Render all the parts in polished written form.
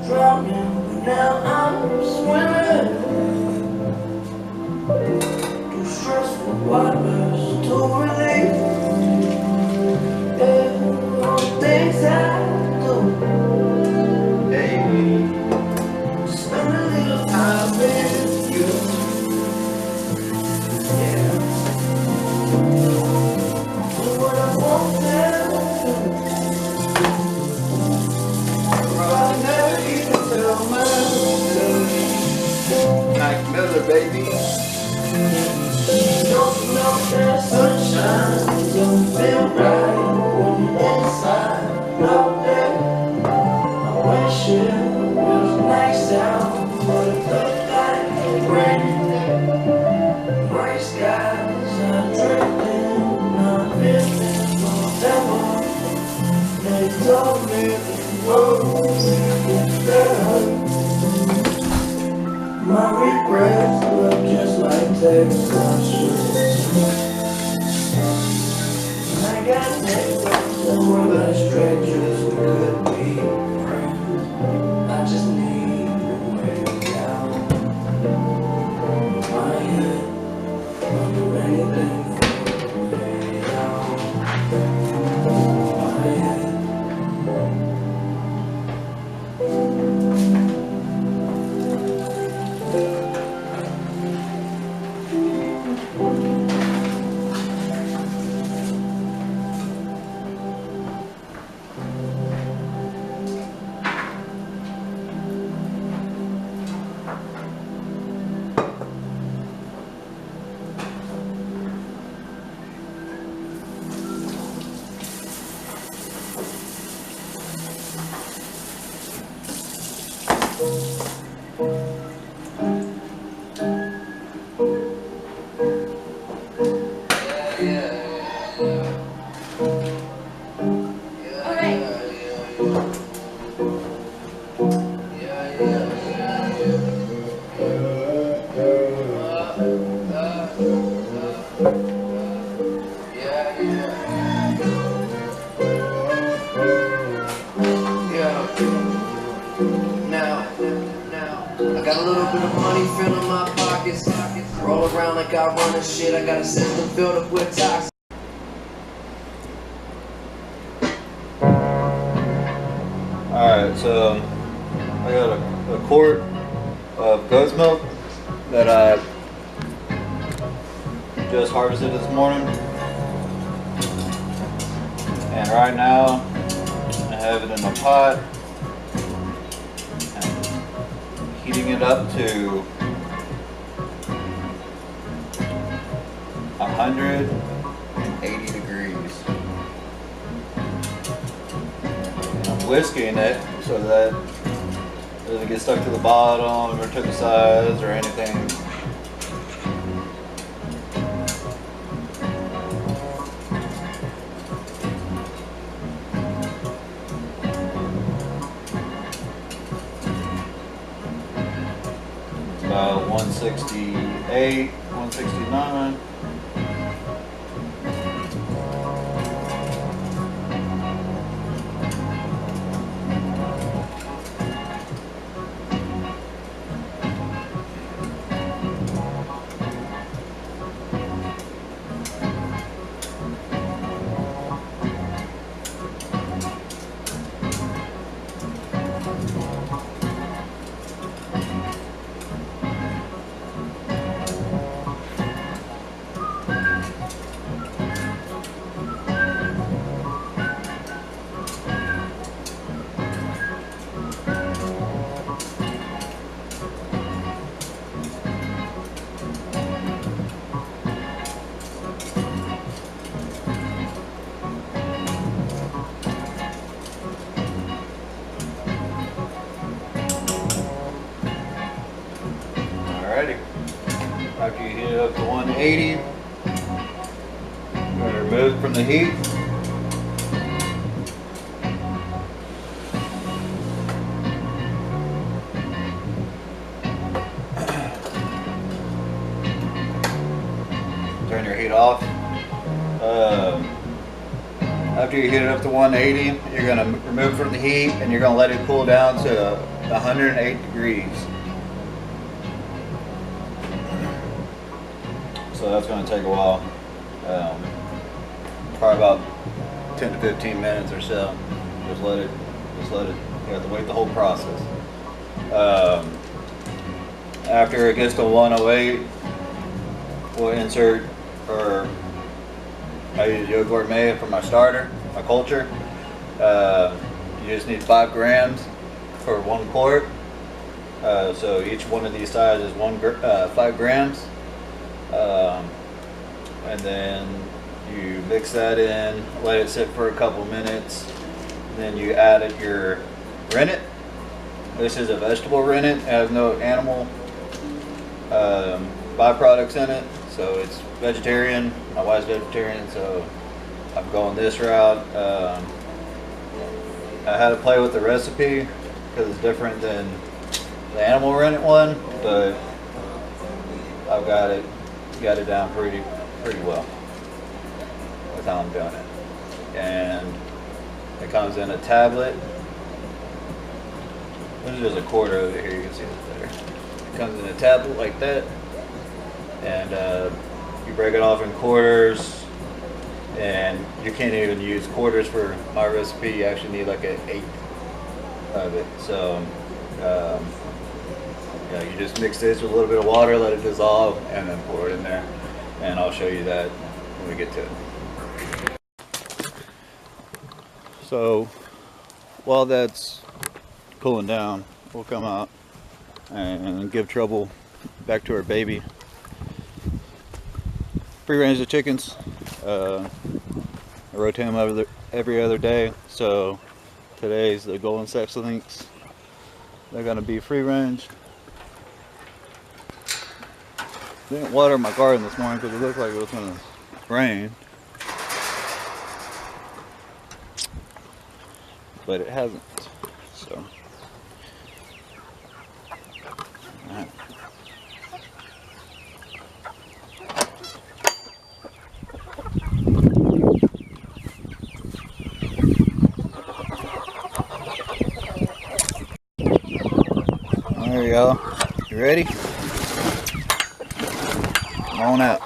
drowning, but now I'm swimming through stressful waters to relieve. Yeah, all the things I do. Hey, spend a little time with you. Yeah, do what I want now. Mac Miller, baby. Don't know that sunshine don't feel right when you're inside out there. I wish it was nice out, but it looks like it's raining. Gray skies are drifting, not living forever. They told me the road gets better. My regrets look just like text messages. I got neighbors and we're like strangers, we could be friends. I just need a way out. My head, I'll do anything for a way out. My head. Got a little bit of money filling my pockets. Roll around like I run and shit. I got a system filled up with toxins. Alright, so I got a quart of goat's milk that I just harvested this morning. And right now I have it in a pot. Heating it up to 180 degrees. And I'm whisking it so that it doesn't get stuck to the bottom or to the sides or anything. About 168, 169. Alrighty. After you heat it up to 180, you're going to remove it from the heat. Turn your heat off. After you heat it up to 180, you're gonna remove from the heat and you're gonna let it cool down to 108 degrees. So that's gonna take a while. Probably about 10 to 15 minutes or so. Just let it, you have to wait the whole process. After it gets to 108, we'll insert, or I use Yo Gourmet for my starter, my culture. You just need 5 grams for 1 quart. So each one of these sizes is 5 grams. And then you mix that in, let it sit for a couple minutes. Then you add your rennet. This is a vegetable rennet. It has no animal byproducts in it, so it's vegetarian. My wife's vegetarian, so I'm going this route. I had to play with the recipe because it's different than the animal rennet one, but I've got it down pretty well with how I'm doing it. And it comes in a tablet. This is just a quarter over here, you can see it better. It comes in a tablet like that, and you break it off in quarters, and you can't even use quarters for my recipe. You actually need like an 1/8 of it. So yeah, you just mix this with a little bit of water, let it dissolve, and then pour it in there. And I'll show you that when we get to it. So while that's cooling down, we'll come out and give trouble back to our baby. Free range the chickens. I rotate them every other day. So today's the golden sex links. They're gonna be free range. Didn't water my garden this morning because it looked like it was gonna rain, but it hasn't. So right. There you go. You ready? Come on out.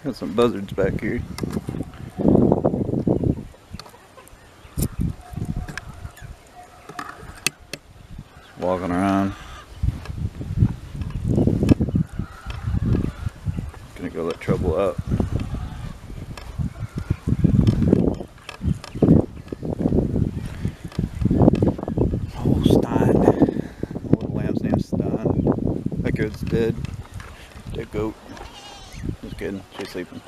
Got some buzzards back here. Walking around. Gonna go let trouble out. Oh, Stein. The little lamb's name's Stein. That goat's dead. Dead goat. Just kidding. She's sleeping.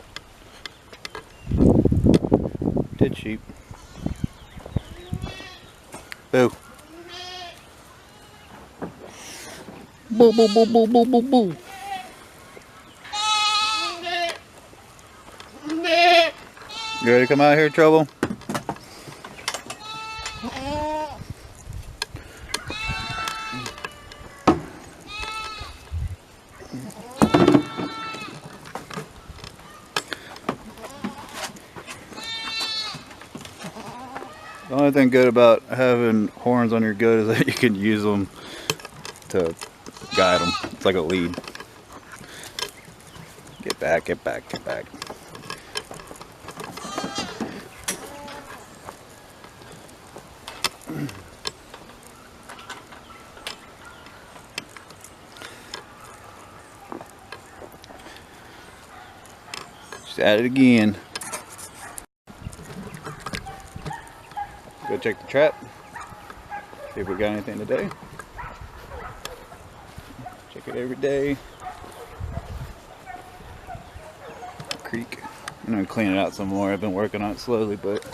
Dead sheep. Boo. Boo, boo, boo, boo, boo, boo, boo. You ready to come out here, Trouble? The only thing good about having horns on your goat is that you can use them to guide them. It's like a lead. Get back, get back, get back. Just at it again. Go check the trap. See if we got anything today. Check it every day. Creek. I'm gonna clean it out some more. I've been working on it slowly, but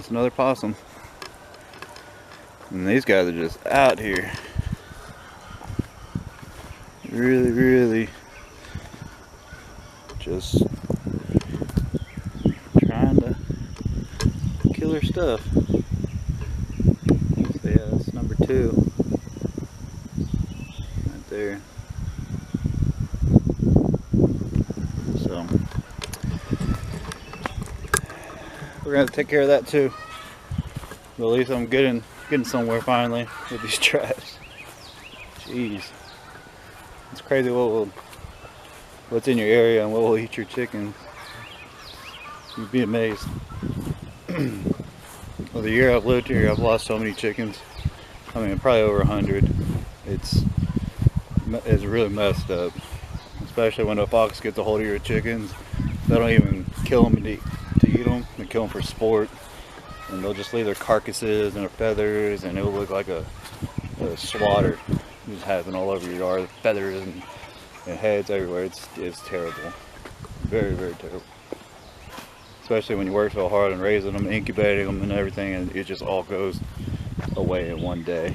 that's another possum. And these guys are just out here. Really just trying to kill her stuff. So yeah, that's number 2. Right there. So we're gonna take care of that too. But at least I'm getting somewhere finally with these traps. Jeez. It's crazy what's in your area and what will eat your chickens. You'd be amazed. Well, the year I've lived here, I've lost so many chickens. I mean, probably over 100. It's really messed up. Especially when a fox gets a hold of your chickens. They don't even kill them to eat them. They kill them for sport. And they'll just leave their carcasses and their feathers, and it'll look like a slaughter. Just having all over your yard, feathers and heads everywhere. It's terrible. Very terrible. Especially when you work so hard on raising them, incubating them and everything, and it just all goes away in one day.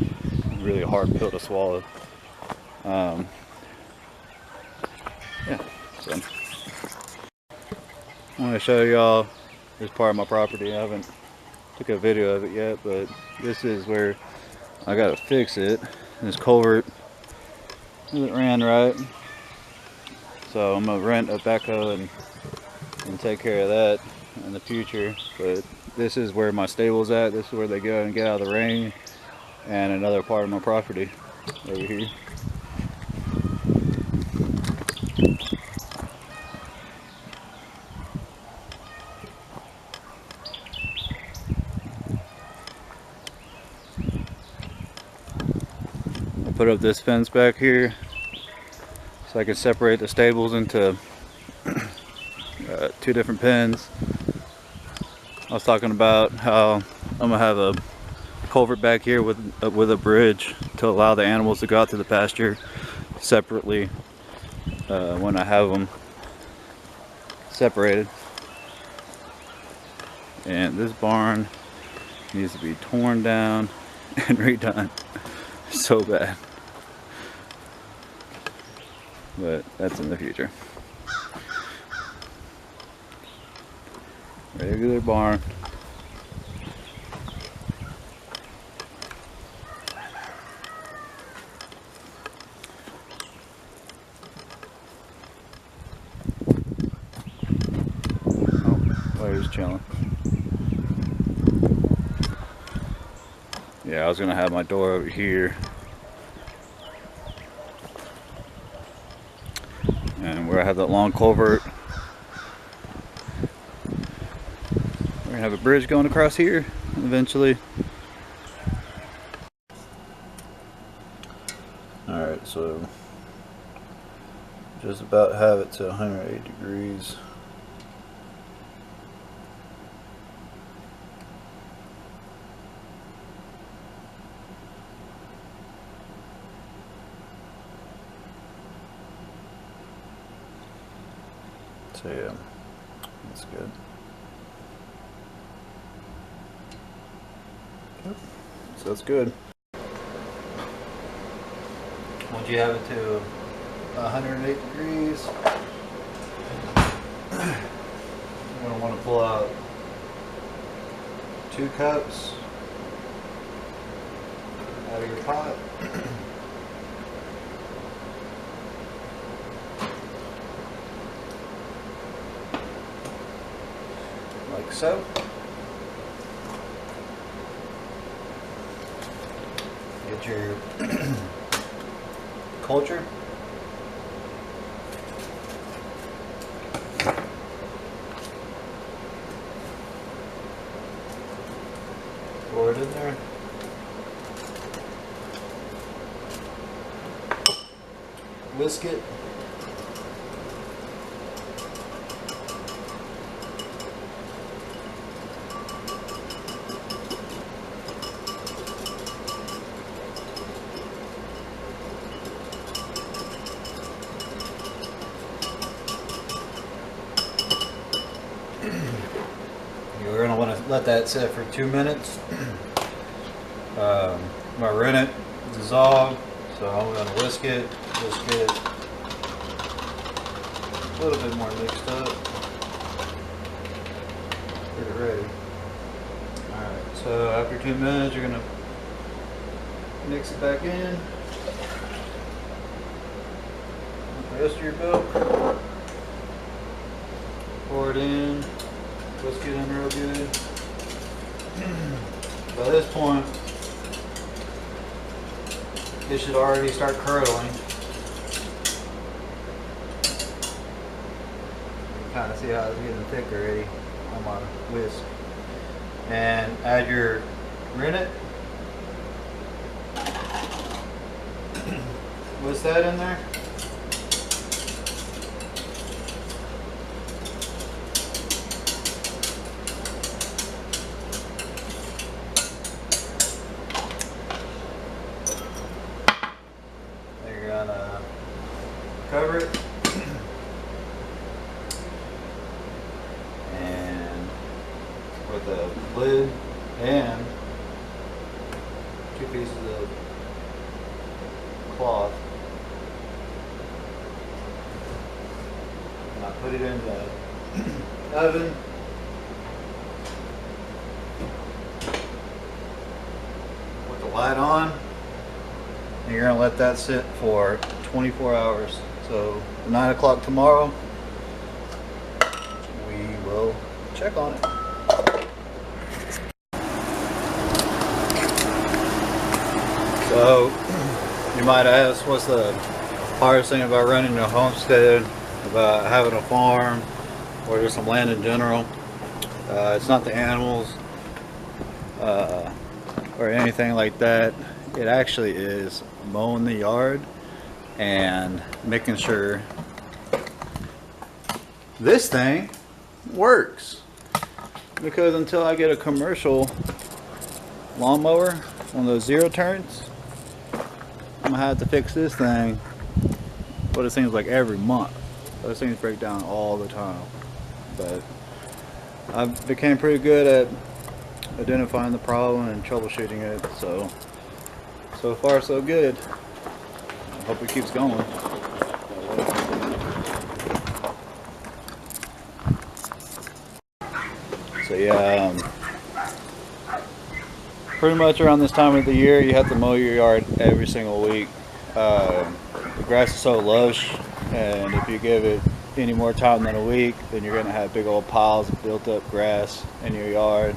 Really hard pill to swallow. Yeah, so I want to show y'all this part of my property. I haven't took a video of it yet, but this is where I gotta fix it. This culvert isn't ran right, so I'm gonna rent a backhoe and take care of that in the future. But this is where my stable's at. This is where they go and get out of the rain, and another part of my property over here. I put up this fence back here so I can separate the stables into 2 different pens. I was talking about how I'm gonna have a culvert back here with a bridge to allow the animals to go out to the pasture separately when I have them separated. And this barn needs to be torn down and redone so bad, but that's in the future. Regular barn. Oh, he's chilling. Yeah, I was gonna have my door over here, and where I have that long culvert, we're gonna have a bridge going across here eventually. Alright, so just about have it to 108 degrees. So yeah, that's good. Yep. So that's good. Once you have it to 108 degrees, you're going to want to pull out 2 cups out of your pot. Like so. Get your culture. Pour it in there. Whisk it. let that sit for 2 minutes. My rennet dissolved, so I'm going to whisk it a little bit more mixed up. Get it ready. Alright, so after 2 minutes, you're going to mix it back in. The rest of your milk. Pour it in. Whisk it in real good. By this point, it should already start curdling. You can kind of see how it's getting thick already on my whisk. And add your rennet. Whisk that in there. Then you're gonna cover it. And with a lid and 2 pieces of cloth. And I put it in the oven. With the light on. And you're gonna let that sit for 24 hours. So 9 o'clock tomorrow, we will check on it. So you might ask, what's the hardest thing about running a homestead, about having a farm, or just some land in general? It's not the animals or anything like that. It actually is mowing the yard and making sure this thing works. Because until I get a commercial lawnmower, one of those 0 turns, I'm gonna have to fix this thing. But it seems like every month. Those things break down all the time. But I became pretty good at identifying the problem and troubleshooting it. So far so good. I hope it keeps going. So yeah, pretty much around this time of the year, you have to mow your yard every single week. The grass is so lush, and if you give it any more time than a week, then you're gonna have big old piles of built up grass in your yard.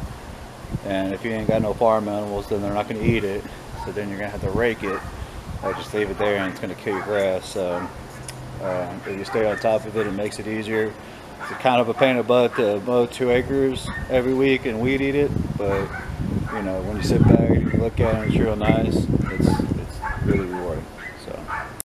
And if you ain't got no farm animals, then they're not gonna eat it. So then you're gonna have to rake it, or just leave it there, and it's gonna kill your grass. So if you stay on top of it, it makes it easier. It's kind of a pain in the butt to mow 2 acres every week and weed eat it, but you know, when you sit back and you look at it, it's real nice. It's really rewarding.